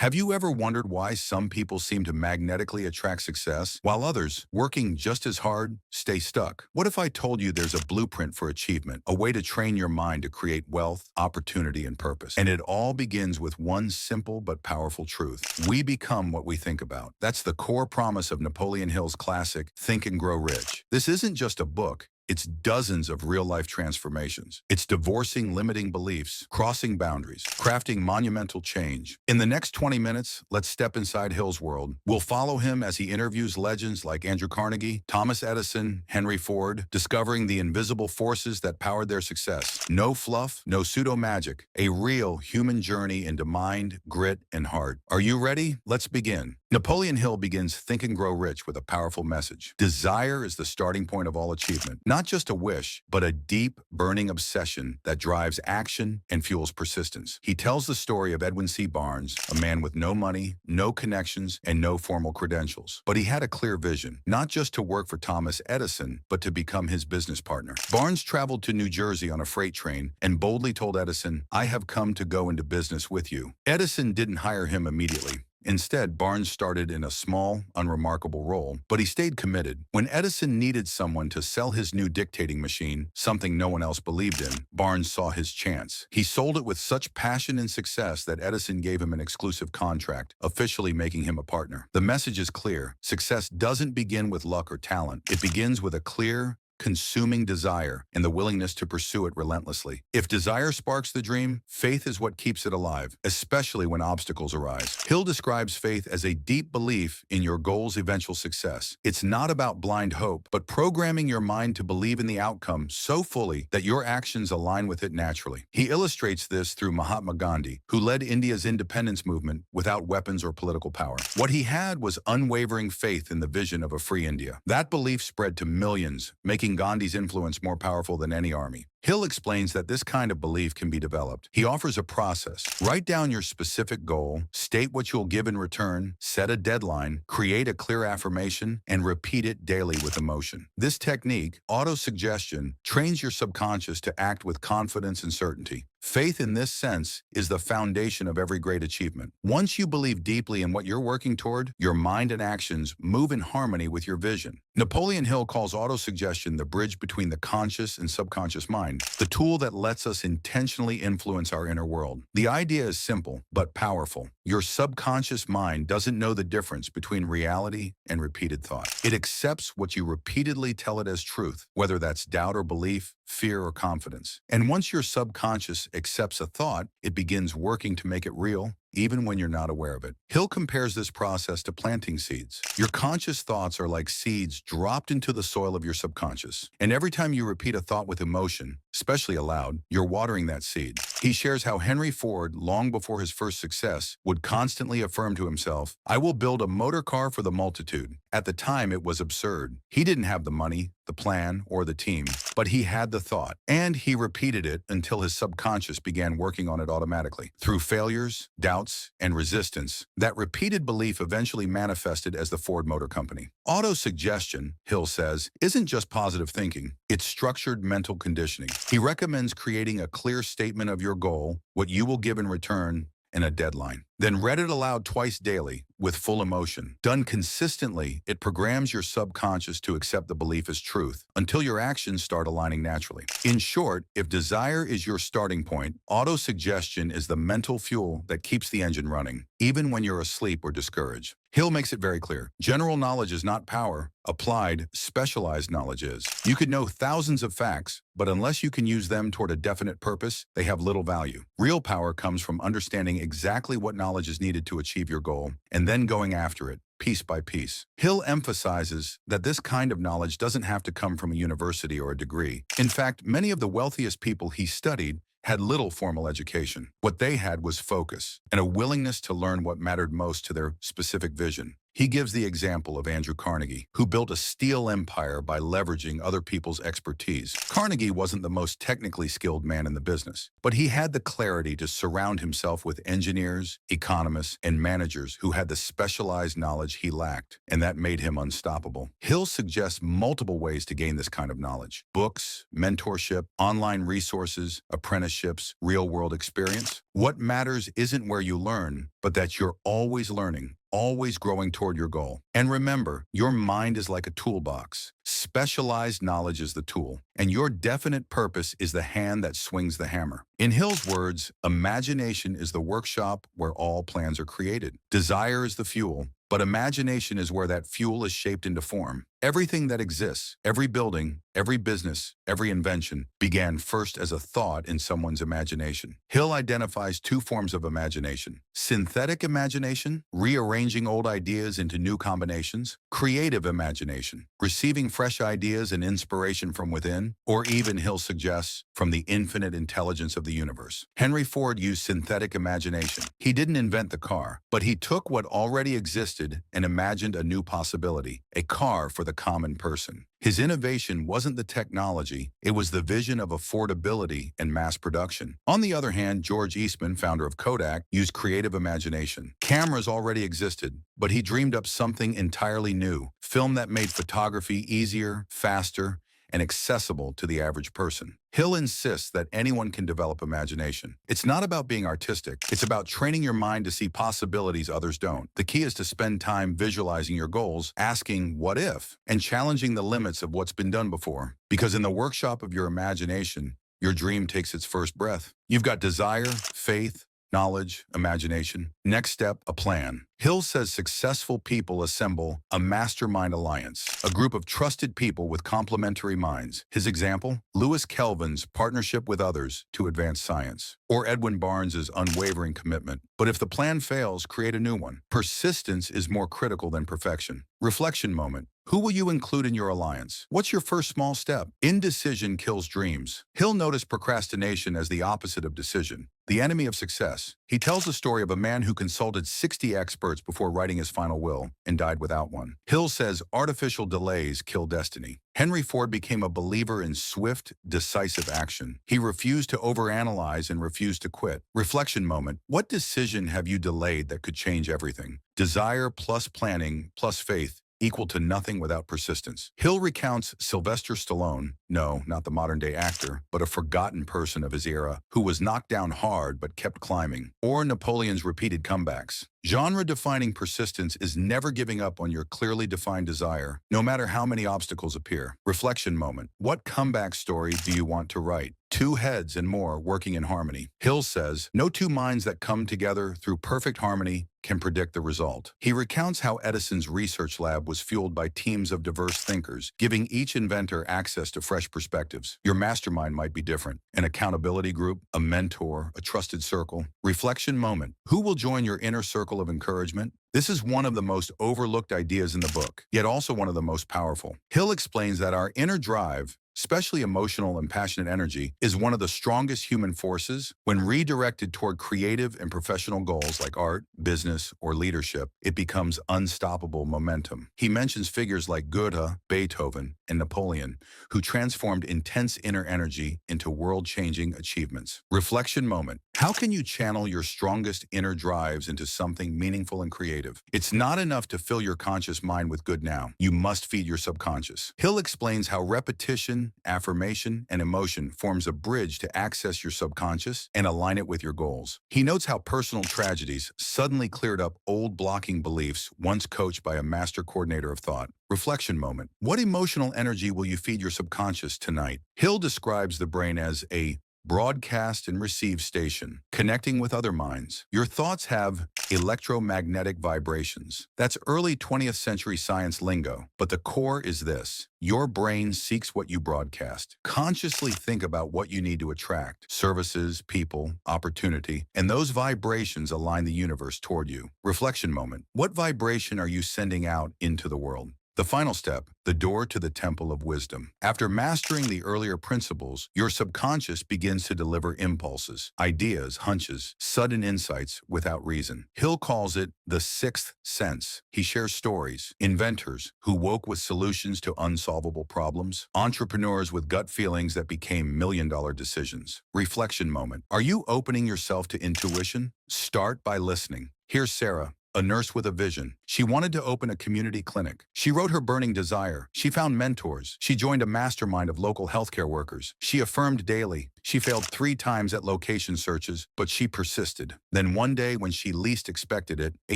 Have you ever wondered why some people seem to magnetically attract success, while others, working just as hard, stay stuck? What if I told you there's a blueprint for achievement, a way to train your mind to create wealth, opportunity, and purpose? And it all begins with one simple but powerful truth. We become what we think about. That's the core promise of Napoleon Hill's classic, Think and Grow Rich. This isn't just a book. It's dozens of real-life transformations. It's divorcing limiting beliefs, crossing boundaries, crafting monumental change. In the next 20 minutes, let's step inside Hill's world. We'll follow him as he interviews legends like Andrew Carnegie, Thomas Edison, Henry Ford, discovering the invisible forces that powered their success. No fluff, no pseudo-magic, a real human journey into mind, grit, and heart. Are you ready? Let's begin. Napoleon Hill begins Think and Grow Rich with a powerful message. Desire is the starting point of all achievement. Not just a wish, but a deep, burning obsession that drives action and fuels persistence. He tells the story of Edwin C. Barnes, a man with no money, no connections, and no formal credentials. But he had a clear vision, not just to work for Thomas Edison, but to become his business partner. Barnes traveled to New Jersey on a freight train and boldly told Edison, "I have come to go into business with you." Edison didn't hire him immediately. Instead, Barnes started in a small, unremarkable role, but he stayed committed. When Edison needed someone to sell his new dictating machine, something no one else believed in, Barnes saw his chance. He sold it with such passion and success that Edison gave him an exclusive contract, officially making him a partner. The message is clear. Success doesn't begin with luck or talent. It begins with a clear, consuming desire and the willingness to pursue it relentlessly. If desire sparks the dream, faith is what keeps it alive, especially when obstacles arise. Hill describes faith as a deep belief in your goal's eventual success. It's not about blind hope, but programming your mind to believe in the outcome so fully that your actions align with it naturally. He illustrates this through Mahatma Gandhi, who led India's independence movement without weapons or political power. What he had was unwavering faith in the vision of a free India. That belief spread to millions, making Gandhi's influence more powerful than any army. Hill explains that this kind of belief can be developed. He offers a process. Write down your specific goal, state what you'll give in return, set a deadline, create a clear affirmation, and repeat it daily with emotion. This technique, autosuggestion, trains your subconscious to act with confidence and certainty. Faith in this sense is the foundation of every great achievement. Once you believe deeply in what you're working toward, your mind and actions move in harmony with your vision. Napoleon Hill calls autosuggestion the bridge between the conscious and subconscious mind, the tool that lets us intentionally influence our inner world. The idea is simple, but powerful. Your subconscious mind doesn't know the difference between reality and repeated thought. It accepts what you repeatedly tell it as truth, whether that's doubt or belief, fear or confidence. And once your subconscious accepts a thought, it begins working to make it real, even when you're not aware of it. Hill compares this process to planting seeds. Your conscious thoughts are like seeds dropped into the soil of your subconscious. And every time you repeat a thought with emotion, especially aloud, you're watering that seed. He shares how Henry Ford, long before his first success, would constantly affirm to himself, "I will build a motor car for the multitude." At the time, it was absurd. He didn't have the money, the plan, or the team, but he had the thought, and he repeated it until his subconscious began working on it automatically. Through failures, doubts, and resistance, that repeated belief eventually manifested as the Ford Motor Company. Autosuggestion, Hill says, isn't just positive thinking, it's structured mental conditioning. He recommends creating a clear statement of your goal, what you will give in return, and a deadline. Then read it aloud twice daily with full emotion. Done consistently, it programs your subconscious to accept the belief as truth until your actions start aligning naturally. In short, if desire is your starting point, autosuggestion is the mental fuel that keeps the engine running, even when you're asleep or discouraged. Hill makes it very clear. General knowledge is not power. Applied, specialized knowledge is. You could know thousands of facts, but unless you can use them toward a definite purpose, they have little value. Real power comes from understanding exactly what knowledge is needed to achieve your goal, and then going after it, piece by piece. Hill emphasizes that this kind of knowledge doesn't have to come from a university or a degree. In fact, many of the wealthiest people he studied had little formal education. What they had was focus and a willingness to learn what mattered most to their specific vision. He gives the example of Andrew Carnegie, who built a steel empire by leveraging other people's expertise. Carnegie wasn't the most technically skilled man in the business, but he had the clarity to surround himself with engineers, economists, and managers who had the specialized knowledge he lacked, and that made him unstoppable. Hill suggests multiple ways to gain this kind of knowledge: books, mentorship, online resources, apprenticeships, real-world experience. What matters isn't where you learn, but that you're always learning, always growing toward your goal. And remember, your mind is like a toolbox. Specialized knowledge is the tool, and your definite purpose is the hand that swings the hammer. In Hill's words, imagination is the workshop where all plans are created. Desire is the fuel, but imagination is where that fuel is shaped into form. Everything that exists, every building, every business, every invention, began first as a thought in someone's imagination. Hill identifies two forms of imagination: synthetic imagination, rearranging old ideas into new combinations; creative imagination, receiving fresh ideas and inspiration from within, or even, Hill suggests, from the infinite intelligence of the universe. Henry Ford used synthetic imagination. He didn't invent the car, but he took what already existed and imagined a new possibility: a car for the common person. His innovation wasn't the technology, it was the vision of affordability and mass production. On the other hand, George Eastman, founder of Kodak, used creative imagination. Cameras already existed, but he dreamed up something entirely new: film that made photography easier, faster, and accessible to the average person. Hill insists that anyone can develop imagination. It's not about being artistic, it's about training your mind to see possibilities others don't. The key is to spend time visualizing your goals, asking what if, and challenging the limits of what's been done before. Because in the workshop of your imagination, your dream takes its first breath. You've got desire, faith, knowledge, imagination. Next step, a plan. Hill says successful people assemble a mastermind alliance, a group of trusted people with complementary minds. His example, Lewis Kelvin's partnership with others to advance science, or Edwin Barnes's unwavering commitment. But if the plan fails, create a new one. Persistence is more critical than perfection. Reflection moment. Who will you include in your alliance? What's your first small step? Indecision kills dreams. Hill noticed procrastination as the opposite of decision, the enemy of success. He tells the story of a man who consulted 60 experts before writing his final will and died without one. Hill says artificial delays kill destiny. Henry Ford became a believer in swift, decisive action. He refused to overanalyze and refused to quit. Reflection moment. What decision have you delayed that could change everything? Desire plus planning plus faith equal to nothing without persistence. Hill recounts Sylvester Stallone, no, not the modern-day actor, but a forgotten person of his era, who was knocked down hard but kept climbing, or Napoleon's repeated comebacks. Genre-defining persistence is never giving up on your clearly defined desire, no matter how many obstacles appear. Reflection moment. What comeback story do you want to write? Two heads and more working in harmony. Hill says, no two minds that come together through perfect harmony can predict the result. He recounts how Edison's research lab was fueled by teams of diverse thinkers, giving each inventor access to fresh perspectives. Your mastermind might be different: an accountability group, a mentor, a trusted circle. Reflection moment. Who will join your inner circle of encouragement? This is one of the most overlooked ideas in the book, yet also one of the most powerful. Hill explains that our inner drive, especially emotional and passionate energy, is one of the strongest human forces. When redirected toward creative and professional goals like art, business, or leadership, it becomes unstoppable momentum. He mentions figures like Goethe, Beethoven, and Napoleon, who transformed intense inner energy into world-changing achievements. Reflection moment. How can you channel your strongest inner drives into something meaningful and creative? It's not enough to fill your conscious mind with good now. You must feed your subconscious. Hill explains how repetition, affirmation, and emotion forms a bridge to access your subconscious and align it with your goals. He notes how personal tragedies suddenly cleared up old blocking beliefs once coached by a master coordinator of thought. Reflection moment. What emotional energy will you feed your subconscious tonight? Hill describes the brain as a broadcast and receive station, connecting with other minds. Your thoughts have electromagnetic vibrations. That's early 20th century science lingo, but the core is this: your brain seeks what you broadcast. Consciously think about what you need to attract: services, people, opportunity, and those vibrations align the universe toward you. Reflection moment. What vibration are you sending out into the world? The final step, the door to the temple of wisdom. After mastering the earlier principles, your subconscious begins to deliver impulses, ideas, hunches, sudden insights without reason. Hill calls it the sixth sense. He shares stories, inventors who woke with solutions to unsolvable problems, entrepreneurs with gut feelings that became million-dollar decisions. Reflection moment. Are you opening yourself to intuition? Start by listening. Here's Sarah, a nurse with a vision. She wanted to open a community clinic. She wrote her burning desire. She found mentors. She joined a mastermind of local healthcare workers. She affirmed daily. She failed 3 times at location searches, but she persisted. Then one day, when she least expected it, a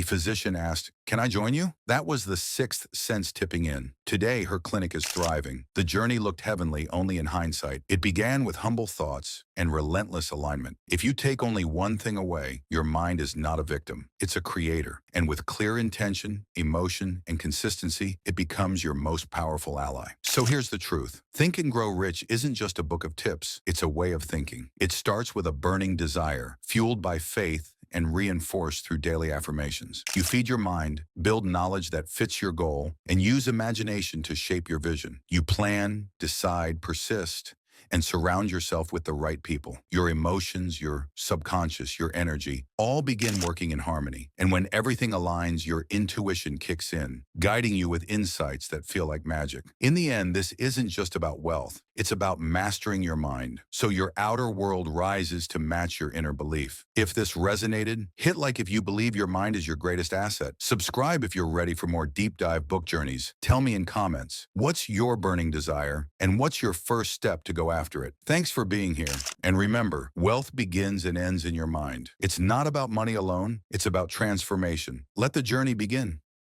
physician asked, "Can I join you?" That was the sixth sense tipping in. Today, her clinic is thriving. The journey looked heavenly only in hindsight. It began with humble thoughts and relentless alignment. If you take only one thing away, your mind is not a victim. It's a creator. And with clear intention, emotion, and consistency, it becomes your most powerful ally. So here's the truth. Think and Grow Rich isn't just a book of tips. It's a way of thinking. It starts with a burning desire, fueled by faith and reinforced through daily affirmations. You feed your mind, build knowledge that fits your goal, and use imagination to shape your vision. You plan, decide, persist, and surround yourself with the right people. Your emotions, your subconscious, your energy, all begin working in harmony. And when everything aligns, your intuition kicks in, guiding you with insights that feel like magic. In the end, this isn't just about wealth. It's about mastering your mind, so your outer world rises to match your inner belief. If this resonated, hit like if you believe your mind is your greatest asset. Subscribe if you're ready for more deep dive book journeys. Tell me in comments, what's your burning desire, and what's your first step to go after it? Thanks for being here. And remember, wealth begins and ends in your mind. It's not about money alone, it's about transformation. Let the journey begin.